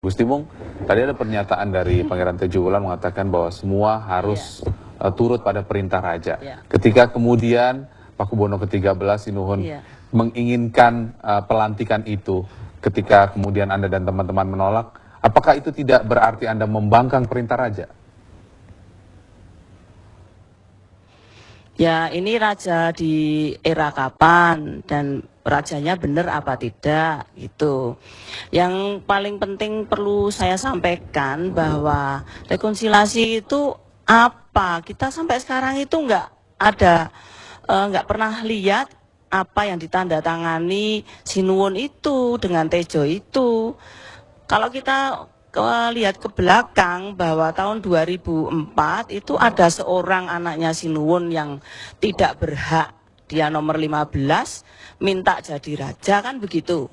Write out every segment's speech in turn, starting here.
Gusti Mung, tadi ada pernyataan dari Pangeran Tejo Wulan mengatakan bahwa semua harus turut pada perintah raja. Ketika kemudian Pakubono ke-13 Sinuhun menginginkan pelantikan itu, ketika kemudian Anda dan teman-teman menolak, apakah itu tidak berarti Anda membangkang perintah raja? Ya, ini raja di era kapan dan rajanya benar apa tidak gitu. Yang paling penting perlu saya sampaikan bahwa rekonsiliasi itu apa? Kita sampai sekarang itu nggak pernah lihat apa yang ditandatangani Sinuwun itu dengan Tejo itu. Kalau kita lihat ke belakang bahwa tahun 2004 itu ada seorang anaknya Sinuwun yang tidak berhak, dia nomor 15 minta jadi raja kan begitu.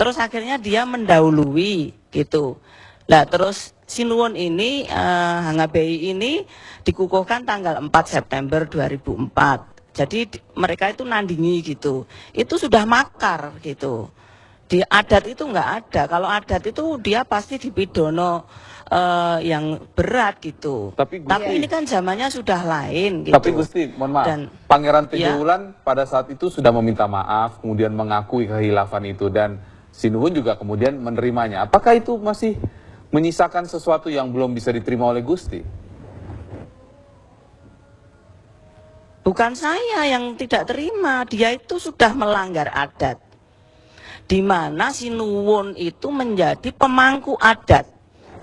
Terus akhirnya dia mendahului gitu. Nah terus Sinuwun ini, Hangabei ini dikukuhkan tanggal 4 September 2004. Jadi mereka itu nandingi gitu. Itu sudah makar gitu. Di adat itu nggak ada. Kalau adat itu dia pasti dipidono yang berat gitu. Tapi ini kan zamannya sudah lain gitu. Tapi Gusti, mohon maaf, Pangeran Tejo Wulan pada saat itu sudah meminta maaf, kemudian mengakui kehilafan itu, dan Sinuhun juga kemudian menerimanya. Apakah itu masih menyisakan sesuatu yang belum bisa diterima oleh Gusti? Bukan saya yang tidak terima, dia itu sudah melanggar adat. Di mana Sinuwun itu menjadi pemangku adat.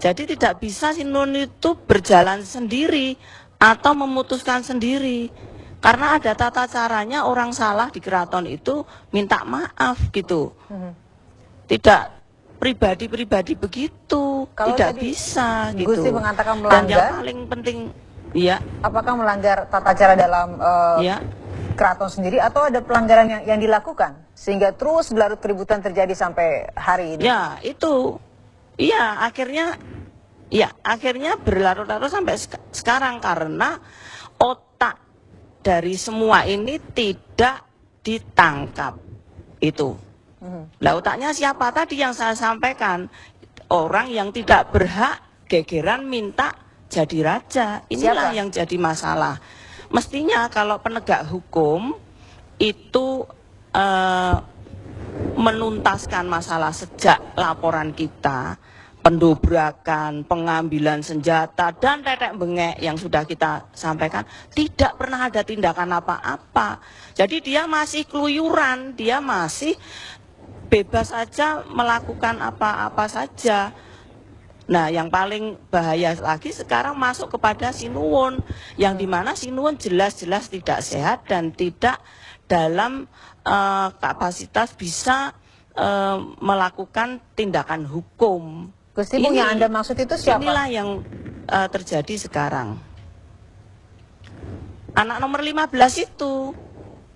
Jadi tidak bisa Sinuwun itu berjalan sendiri atau memutuskan sendiri. Karena ada tata caranya orang salah di keraton itu minta maaf gitu. Tidak pribadi-pribadi begitu, kalau tidak bisa gitu. Gusti mengatakan melanggar. Dan yang paling penting, ya. Apakah melanggar tata cara dalam keraton sendiri atau ada pelanggaran yang dilakukan sehingga terus berlarut keributan terjadi sampai hari ini? Ya itu, iya akhirnya berlarut-larut sampai sekarang karena otak dari semua ini tidak ditangkap itu. Lah otaknya siapa tadi yang saya sampaikan? Orang yang tidak berhak gegeran minta jadi raja. Inilah yang jadi masalah. Mestinya kalau penegak hukum itu menuntaskan masalah sejak laporan kita, pendobrakan, pengambilan senjata, dan tetek bengek yang sudah kita sampaikan, tidak pernah ada tindakan apa-apa. Jadi dia masih keluyuran, dia masih bebas saja melakukan apa-apa saja. Nah, yang paling bahaya lagi sekarang masuk kepada Sinuwun, yang dimana Sinuwun jelas-jelas tidak sehat dan tidak dalam kapasitas bisa melakukan tindakan hukum. Gusti Mung, yang Anda maksud itu siapa? Inilah yang terjadi sekarang. Anak nomor 15 itu,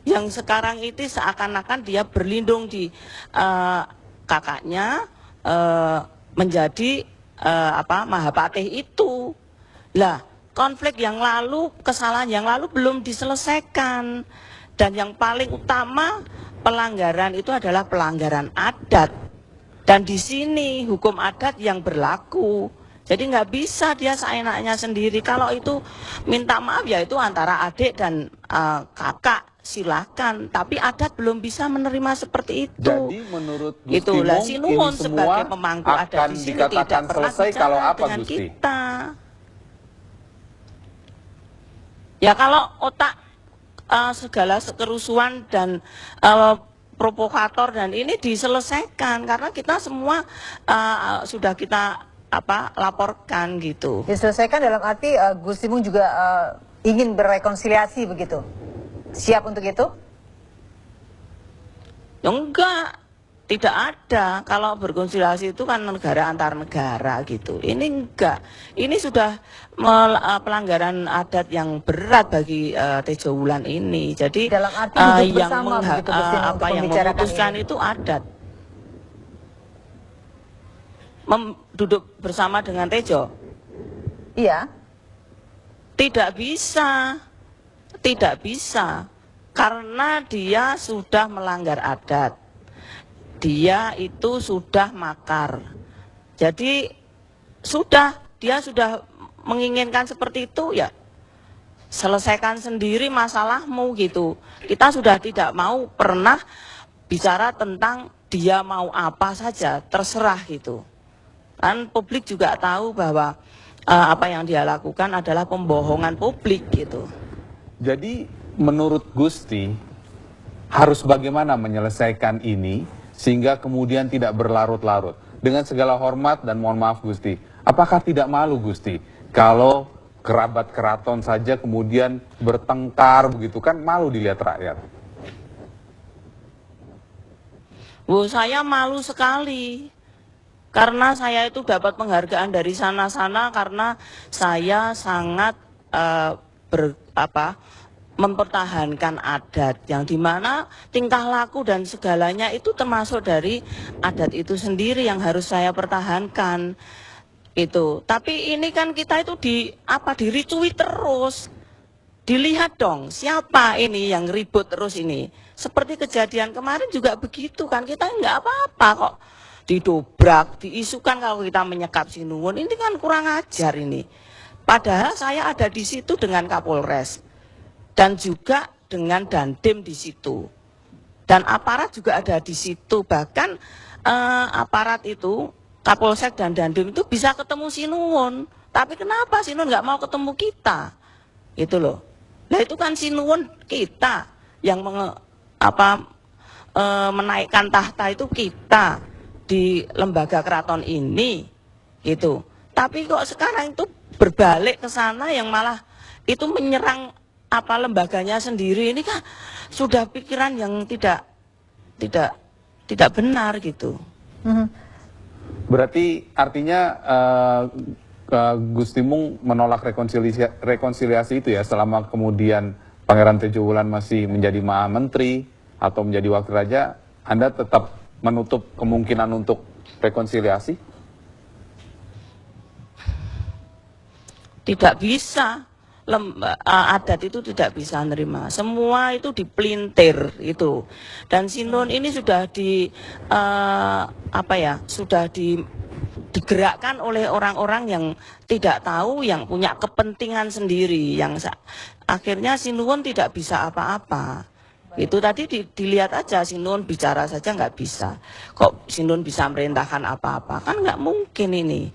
yang sekarang itu seakan-akan dia berlindung di kakaknya menjadi Mahapatih itu. Lah, konflik yang lalu, kesalahan yang lalu belum diselesaikan. Dan yang paling utama pelanggaran itu adalah pelanggaran adat. Dan di sini hukum adat yang berlaku. Jadi nggak bisa dia seenaknya sendiri. Kalau itu minta maaf ya itu antara adik dan kakak. Silakan, tapi adat belum bisa menerima seperti itu. Jadi menurut Gusti Itulah Mung, Sinuwun ini sebagai semua pemangku akan adat di sini dikatakan tidak pernah selesai bicara kalau apa, dengan Gusti? kita. Ya kalau otak segala kerusuhan dan provokator dan ini diselesaikan karena kita semua sudah kita laporkan gitu. Diselesaikan dalam arti Gusti Mung juga ingin berrekonsiliasi begitu? Siap untuk itu? Ya enggak, tidak ada. Kalau berkonsiliasi itu kan negara antar negara gitu. Ini enggak. Ini sudah pelanggaran adat yang berat bagi Tejo Wulan ini. Jadi dalam arti yang yang memutuskan ini. Itu adat. Duduk bersama dengan Tejo? Iya. Tidak bisa. Tidak bisa, karena dia sudah melanggar adat. Dia itu sudah makar. Jadi dia sudah menginginkan seperti itu, ya selesaikan sendiri masalahmu gitu. Kita sudah tidak mau pernah bicara tentang dia mau apa saja, terserah gitu. Kan publik juga tahu bahwa apa yang dia lakukan adalah pembohongan publik gitu. Jadi menurut Gusti harus bagaimana menyelesaikan ini sehingga kemudian tidak berlarut-larut? Dengan segala hormat dan mohon maaf Gusti, apakah tidak malu Gusti kalau kerabat keraton saja kemudian bertengkar begitu, kan malu dilihat rakyat? Saya malu sekali karena saya itu dapat penghargaan dari sana-sana karena saya sangat mempertahankan adat yang dimana tingkah laku dan segalanya itu termasuk dari adat itu sendiri yang harus saya pertahankan itu. Tapi ini kan kita itu diricui terus. Dilihat dong siapa ini yang ribut terus ini. Seperti kejadian kemarin juga begitu kan, kita nggak apa-apa kok didobrak, diisukan kalau kita menyekap Sinuwun. Ini kan kurang ajar ini. Padahal saya ada di situ dengan Kapolres dan juga dengan Dandim di situ. Dan aparat juga ada di situ. Bahkan aparat itu, Kapolsek dan Dandim itu bisa ketemu Sinuwun. Tapi kenapa Sinuwun nggak mau ketemu kita? Itu loh. Nah itu kan Sinuwun kita yang menaikkan tahta itu kita di lembaga keraton ini gitu. Tapi kok sekarang itu berbalik ke sana yang malah itu menyerang lembaganya sendiri. Ini kan sudah pikiran yang tidak benar gitu. Berarti artinya Gusti Mung menolak rekonsiliasi itu ya, selama kemudian Pangeran Tejo Wulan masih menjadi Maha Menteri atau menjadi Wakil Raja, Anda tetap menutup kemungkinan untuk rekonsiliasi? Tidak bisa. Adat itu tidak bisa menerima. Semua itu dipelintir itu. Dan Sinuwun ini sudah digerakkan oleh orang-orang yang tidak tahu, yang punya kepentingan sendiri, yang akhirnya Sinuwun tidak bisa apa-apa. Itu tadi dilihat aja, Sinuwun bicara saja nggak bisa. Kok Sinuwun bisa merintahkan apa-apa? Kan nggak mungkin ini.